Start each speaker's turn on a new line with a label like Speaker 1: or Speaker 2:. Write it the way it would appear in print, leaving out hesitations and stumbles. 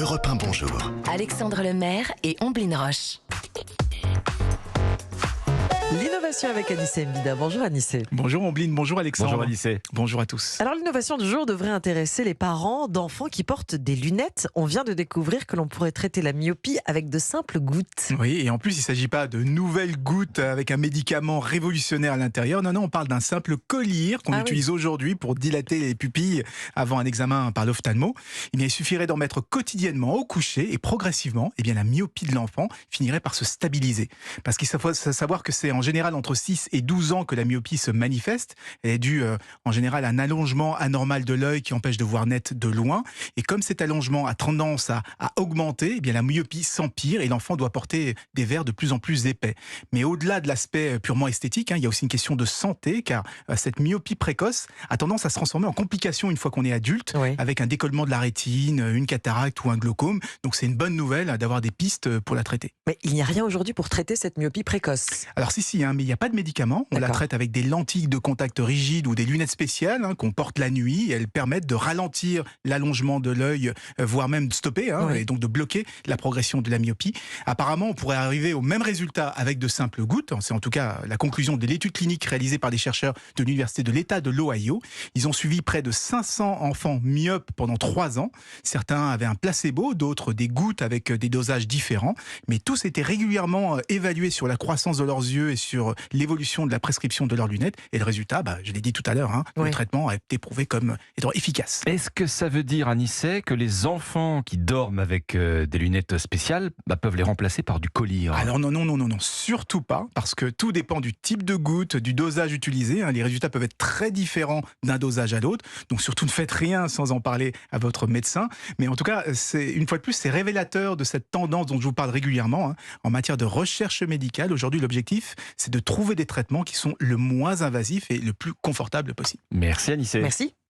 Speaker 1: Europe 1, bonjour.
Speaker 2: Alexandre Lemaire et Omblin Roche.
Speaker 3: L'innovation avec Anissé Mbida. Bonjour Anissé.
Speaker 4: Bonjour Omblin, bonjour Alexandre.
Speaker 5: Bonjour Anissé.
Speaker 4: Bonjour à tous.
Speaker 3: Alors l'innovation du jour devrait intéresser les parents d'enfants qui portent des lunettes. On vient de découvrir que l'on pourrait traiter la myopie avec de simples gouttes.
Speaker 4: Oui, et en plus il ne s'agit pas de nouvelles gouttes avec un médicament révolutionnaire à l'intérieur. Non, on parle d'un simple collier qu'on utilise aujourd'hui pour dilater les pupilles avant un examen par l'ophtalmo. Il suffirait d'en mettre quotidiennement au coucher et progressivement, la myopie de l'enfant finirait par se stabiliser. Parce qu'il faut savoir que c'est en général entre 6 et 12 ans que la myopie se manifeste. Elle est due en général à un allongement anormal de l'œil qui empêche de voir net de loin. Et comme cet allongement a tendance à augmenter, la myopie s'empire et l'enfant doit porter des verres de plus en plus épais. Mais au-delà de l'aspect purement esthétique, il y a aussi une question de santé, car cette myopie précoce a tendance à se transformer en complication une fois qu'on est adulte, avec un décollement de la rétine, une cataracte ou un glaucome. Donc c'est une bonne nouvelle d'avoir des pistes pour la traiter.
Speaker 3: Mais il n'y a rien aujourd'hui pour traiter cette myopie précoce.
Speaker 4: Alors si, mais il n'y a pas de médicaments. On la traite avec des lentilles de contact rigides ou des lunettes spéciales qu'on porte la nuit. Et elles permettent de ralentir l'allongement de l'œil, voire même de stopper, et donc de bloquer la progression de la myopie. Apparemment, on pourrait arriver au même résultat avec de simples gouttes. C'est en tout cas la conclusion de l'étude clinique réalisée par des chercheurs de l'Université de l'État de l'Ohio. Ils ont suivi près de 500 enfants myopes pendant 3 ans. Certains avaient un placebo, d'autres des gouttes avec des dosages différents. Mais tous étaient régulièrement évalués sur la croissance de leurs yeux et sur l'évolution de la prescription de leurs lunettes. Et le résultat, je l'ai dit tout à l'heure, le traitement a été prouvé comme étant efficace.
Speaker 5: Est-ce que ça veut dire, Anissé, que les enfants qui dorment avec des lunettes spéciales peuvent les remplacer par du collier?
Speaker 4: Alors non, surtout pas, parce que tout dépend du type de goutte, du dosage utilisé. Les résultats peuvent être très différents d'un dosage à l'autre. Donc surtout ne faites rien sans en parler à votre médecin. Mais en tout cas, une fois de plus, c'est révélateur de cette tendance dont je vous parle régulièrement en matière de recherche médicale. Aujourd'hui, l'objectif, c'est de trouver des traitements qui sont le moins invasifs et le plus confortables possible.
Speaker 5: Merci Anissé.
Speaker 3: Merci.